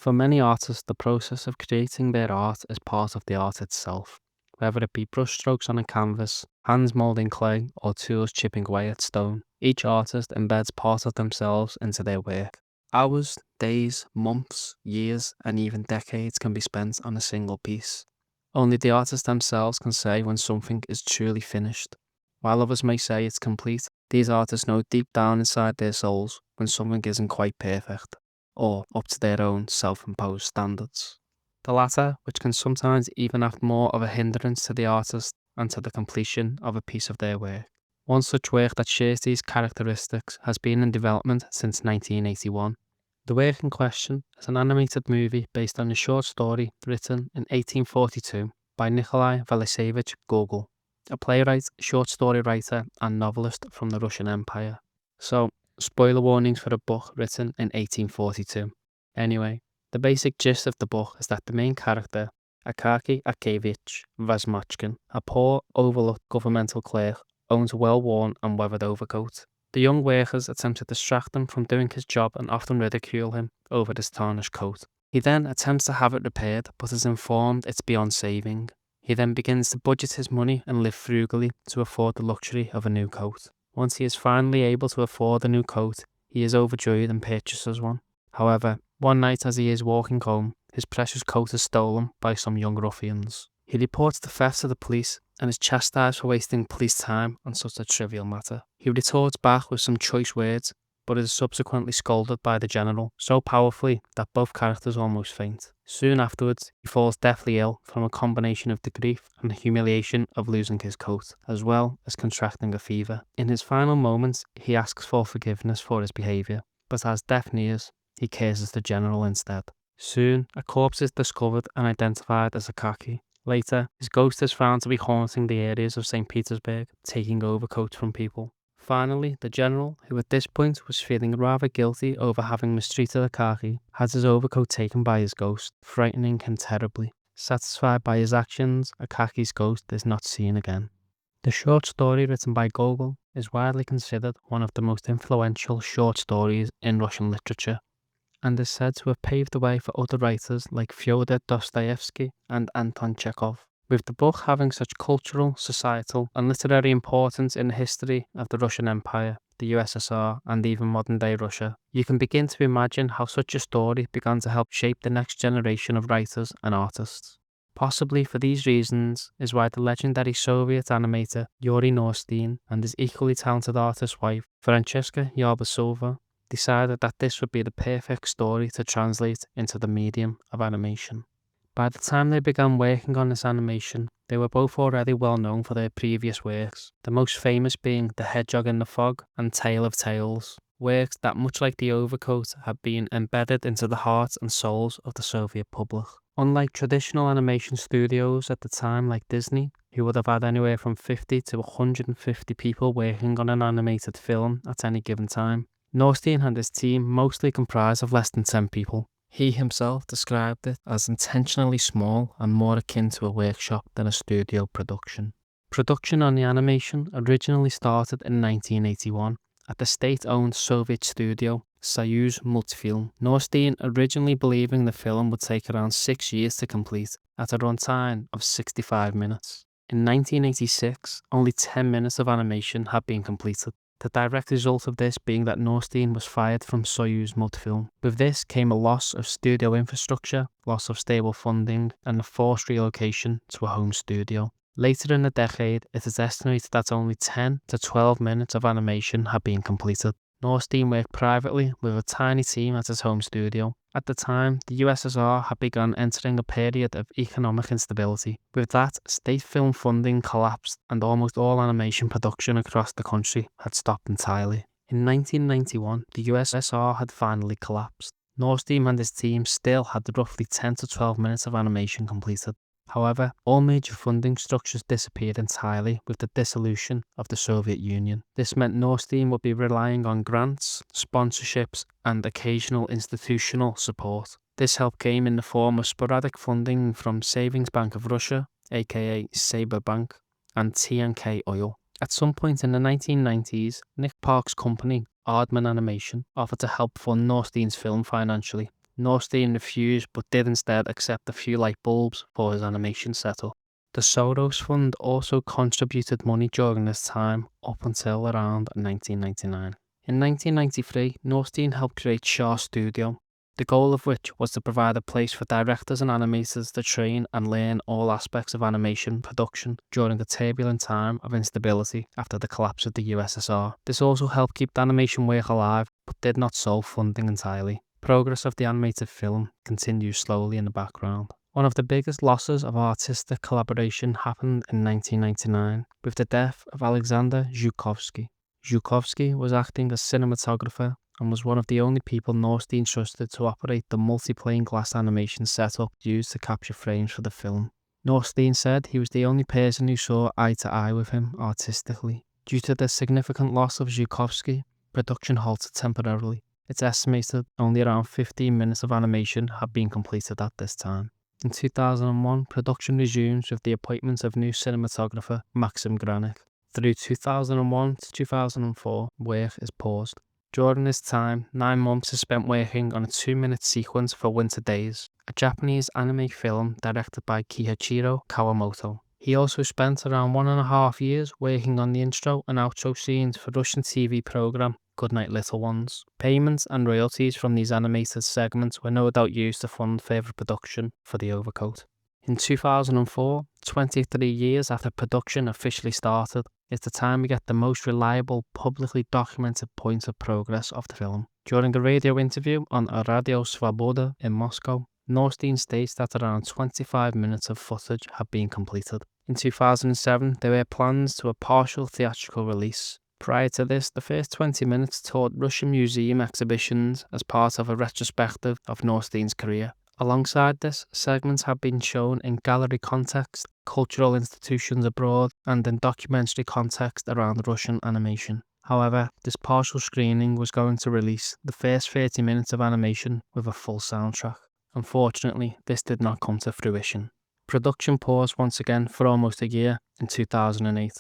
For many artists, the process of creating their art is part of the art itself, whether it be brushstrokes on a canvas, hands moulding clay, or tools chipping away at stone. Each artist embeds part of themselves into their work. Hours, days, months, years, and even decades can be spent on a single piece. Only the artists themselves can say when something is truly finished. While others may say it's complete, these artists know deep down inside their souls when something isn't quite perfect, or up to their own self-imposed standards. The latter, which can sometimes even act more of a hindrance to the artist and to the completion of a piece of their work. One such work that shares these characteristics has been in development since 1981. The work in question is an animated movie based on a short story written in 1842 by Nikolai Vasilyevich Gogol, a playwright, short story writer, and novelist from the Russian Empire. So, spoiler warnings for a book written in 1842. Anyway, the basic gist of the book is that the main character, Akaky Akevich Vazmachkin, a poor, overlooked governmental clerk, owns a well-worn and weathered overcoat. The young workers attempt to distract him from doing his job and often ridicule him over this tarnished coat. He then attempts to have it repaired, but is informed it's beyond saving. He then begins to budget his money and live frugally to afford the luxury of a new coat. Once he is finally able to afford a new coat, he is overjoyed and purchases one. However, one night as he is walking home, his precious coat is stolen by some young ruffians. He reports the theft to the police and is chastised for wasting police time on such a trivial matter. He retorts back with some choice words, but is subsequently scolded by the general so powerfully that both characters almost faint. Soon afterwards, he falls deathly ill from a combination of the grief and the humiliation of losing his coat, as well as contracting a fever. In his final moments, he asks for forgiveness for his behaviour, but as death nears, he curses the general instead. Soon, a corpse is discovered and identified as Akaky. Later, his ghost is found to be haunting the areas of St. Petersburg, taking overcoats from people. Finally, the general, who at this point was feeling rather guilty over having mistreated Akaky, has his overcoat taken by his ghost, frightening him terribly. Satisfied by his actions, Akaky's ghost is not seen again. The short story written by Gogol is widely considered one of the most influential short stories in Russian literature, and is said to have paved the way for other writers like Fyodor Dostoevsky and Anton Chekhov. With the book having such cultural, societal, and literary importance in the history of the Russian Empire, the USSR, and even modern-day Russia, you can begin to imagine how such a story began to help shape the next generation of writers and artists. Possibly for these reasons is why the legendary Soviet animator Yuri Norstein and his equally talented artist wife, Francesca Yarbasova, decided that this would be the perfect story to translate into the medium of animation. By the time they began working on this animation, they were both already well known for their previous works, the most famous being The Hedgehog in the Fog and Tale of Tales, works that, much like the overcoat, had been embedded into the hearts and souls of the Soviet public. Unlike traditional animation studios at the time like Disney, who would have had anywhere from 50 to 150 people working on an animated film at any given time, Norstein and his team mostly comprised of less than 10 people. He himself described it as intentionally small and more akin to a workshop than a studio production. Production on the animation originally started in 1981 at the state-owned Soviet studio Soyuz Multfilm. Norstein originally believing the film would take around 6 years to complete at a runtime of 65 minutes. In 1986, only 10 minutes of animation had been completed. The direct result of this being that Norstein was fired from Soyuz Multfilm. With this came a loss of studio infrastructure, loss of stable funding, and a forced relocation to a home studio. Later in the decade, it is estimated that only 10 to 12 minutes of animation had been completed. Norstein worked privately with a tiny team at his home studio. At the time, the USSR had begun entering a period of economic instability. With that, state film funding collapsed and almost all animation production across the country had stopped entirely. In 1991, the USSR had finally collapsed. Norstein and his team still had roughly 10 to 12 minutes of animation completed. However, all major funding structures disappeared entirely with the dissolution of the Soviet Union. This meant Norstein would be relying on grants, sponsorships, and occasional institutional support. This help came in the form of sporadic funding from Savings Bank of Russia, aka Saber Bank, and T&K Oil. At some point in the 1990s, Nick Park's company, Aardman Animation, offered to help fund Norstein's film financially. Norstein refused but did instead accept a few light bulbs for his animation setup. The Soros Fund also contributed money during this time up until around 1999. In 1993, Norstein helped create Shaw Studio, the goal of which was to provide a place for directors and animators to train and learn all aspects of animation production during the turbulent time of instability after the collapse of the USSR. This also helped keep the animation work alive, but did not solve funding entirely. Progress of the animated film continues slowly in the background. One of the biggest losses of artistic collaboration happened in 1999 with the death of Alexander Zhukovsky. Zhukovsky was acting as cinematographer and was one of the only people Norstein trusted to operate the multi-plane glass animation setup used to capture frames for the film. Norstein said he was the only person who saw eye to eye with him artistically. Due to the significant loss of Zhukovsky, production halted temporarily. It's estimated only around 15 minutes of animation had been completed at this time. In 2001, production resumes with the appointment of new cinematographer Maxim Granik. Through 2001 to 2004, work is paused. During this time, 9 months is spent working on a 2-minute sequence for Winter Days, a Japanese anime film directed by Kiichiro Kawamoto. He also spent around 1.5 years working on the intro and outro scenes for Russian TV program Goodnight Little Ones. Payments and royalties from these animated segments were no doubt used to fund further production for The Overcoat. In 2004, 23 years after production officially started, is the time we get the most reliable, publicly documented point of progress of the film. During a radio interview on Radio Svoboda in Moscow, Norstein states that around 25 minutes of footage had been completed. In 2007, there were plans to a partial theatrical release. Prior to this, the first 20 minutes toured Russian museum exhibitions as part of a retrospective of Norstein's career. Alongside this, segments have been shown in gallery context, cultural institutions abroad, and in documentary context around Russian animation. However, this partial screening was going to release the first 30 minutes of animation with a full soundtrack. Unfortunately, this did not come to fruition. Production paused once again for almost a year in 2008,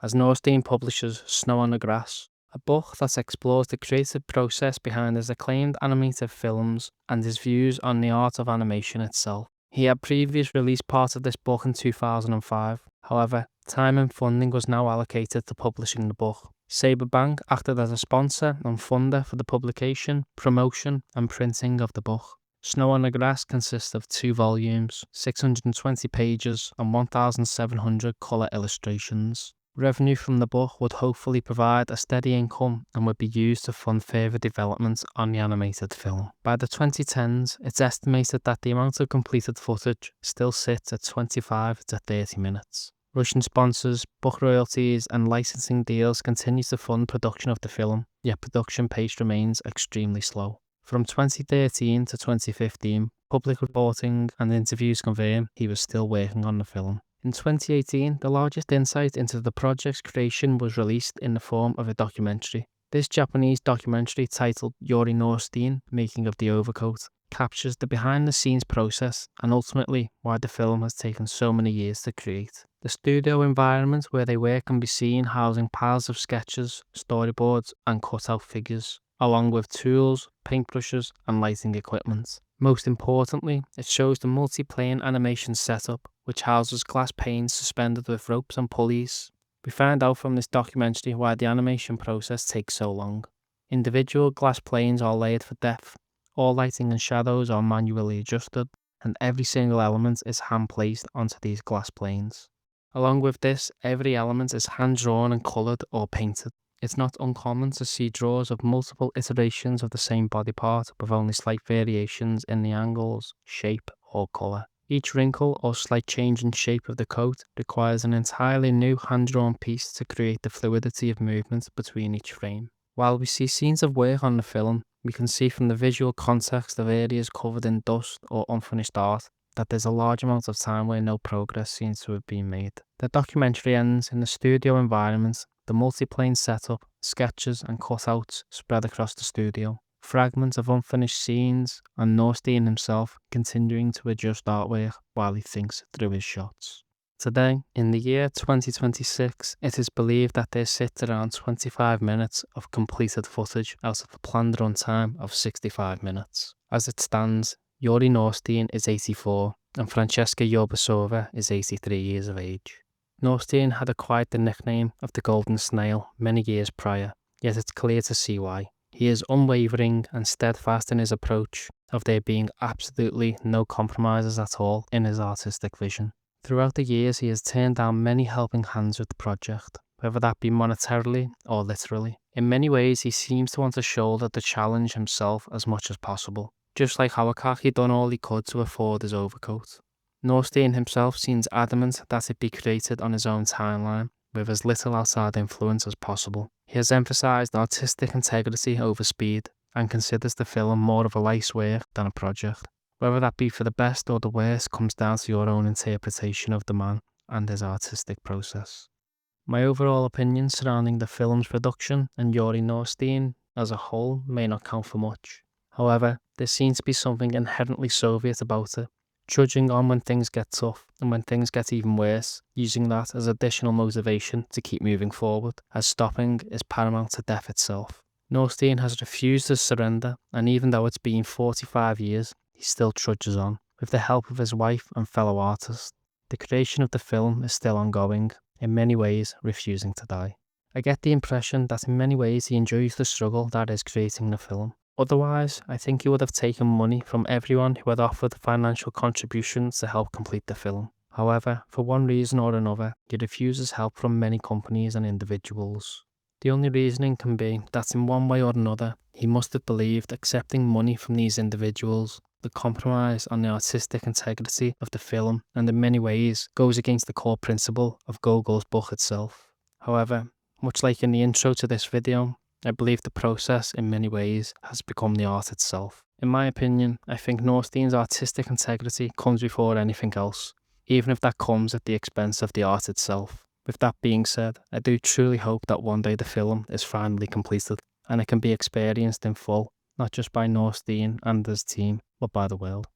as Norstein publishes Snow on the Grass, a book that explores the creative process behind his acclaimed animated films and his views on the art of animation itself. He had previously released part of this book in 2005. However, time and funding was now allocated to publishing the book. Sabre Bank acted as a sponsor and funder for the publication, promotion, and printing of the book. Snow on the Grass consists of 2 volumes, 620 pages, and 1,700 colour illustrations. Revenue from the book would hopefully provide a steady income and would be used to fund further development on the animated film. By the 2010s, it's estimated that the amount of completed footage still sits at 25 to 30 minutes. Russian sponsors, book royalties, and licensing deals continue to fund production of the film, yet production pace remains extremely slow. From 2013 to 2015, public reporting and interviews confirm he was still working on the film. In 2018, the largest insight into the project's creation was released in the form of a documentary. This Japanese documentary, titled Yuri Norstein, Making of the Overcoat, captures the behind-the-scenes process and ultimately why the film has taken so many years to create. The studio environment where they work can be seen housing piles of sketches, storyboards, and cut-out figures, along with tools, paintbrushes, and lighting equipment. Most importantly, it shows the multi-plane animation setup, which houses glass panes suspended with ropes and pulleys. We find out from this documentary why the animation process takes so long. Individual glass planes are layered for depth, all lighting and shadows are manually adjusted, and every single element is hand-placed onto these glass planes. Along with this, every element is hand-drawn and coloured or painted. It's not uncommon to see drawers of multiple iterations of the same body part with only slight variations in the angles, shape, or colour. Each wrinkle or slight change in shape of the coat requires an entirely new hand-drawn piece to create the fluidity of movement between each frame. While we see scenes of work on the film, we can see from the visual context of areas covered in dust or unfinished art that there's a large amount of time where no progress seems to have been made. The documentary ends in the studio environment, the multi-plane setup, sketches and cutouts spread across the studio, fragments of unfinished scenes, and Norstein himself continuing to adjust artwork while he thinks through his shots. Today, in the year 2026, it is believed that there sits around 25 minutes of completed footage out of a planned runtime of 65 minutes. As it stands, Yuri Norstein is 84 and Francesca Yobasova is 83 years of age. Norstein had acquired the nickname of the Golden Snail many years prior, yet it's clear to see why. He is unwavering and steadfast in his approach of there being absolutely no compromises at all in his artistic vision. Throughout the years, he has turned down many helping hands with the project, whether that be monetarily or literally. In many ways, he seems to want to shoulder the challenge himself as much as possible, just like Hawakaki done all he could to afford his overcoat. Norstein himself seems adamant that it be created on his own timeline, with as little outside influence as possible. He has emphasised artistic integrity over speed, and considers the film more of a life's work than a project. Whether that be for the best or the worst comes down to your own interpretation of the man and his artistic process. My overall opinion surrounding the film's production and Yuri Norstein as a whole may not count for much. However, there seems to be something inherently Soviet about it, trudging on when things get tough and when things get even worse, using that as additional motivation to keep moving forward, as stopping is paramount to death itself. Norstein has refused to surrender, and even though it's been 45 years, he still trudges on, with the help of his wife and fellow artists. The creation of the film is still ongoing, in many ways refusing to die. I get the impression that in many ways he enjoys the struggle that is creating the film. Otherwise, I think he would have taken money from everyone who had offered financial contributions to help complete the film. However, for one reason or another, he refuses help from many companies and individuals. The only reasoning can be that in one way or another, he must have believed accepting money from these individuals the compromise on the artistic integrity of the film, and in many ways goes against the core principle of Gogol's book itself. However, much like in the intro to this video, I believe the process in many ways has become the art itself. In my opinion, I think Norstein's artistic integrity comes before anything else, even if that comes at the expense of the art itself. With that being said, I do truly hope that one day the film is finally completed and it can be experienced in full, not just by Norstein and his team, but by the world.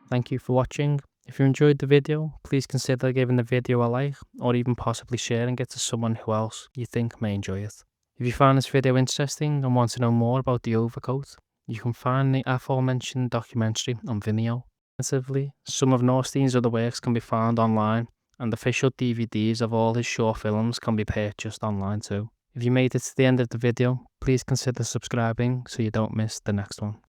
Thank you for watching. If you enjoyed the video, please consider giving the video a like or even possibly sharing it to someone who else you think may enjoy it. If you found this video interesting and want to know more about the overcoat, you can find the aforementioned documentary on Vimeo. Alternatively, some of Norstein's other works can be found online, and official DVDs of all his short films can be purchased online too. If you made it to the end of the video, please consider subscribing so you don't miss the next one.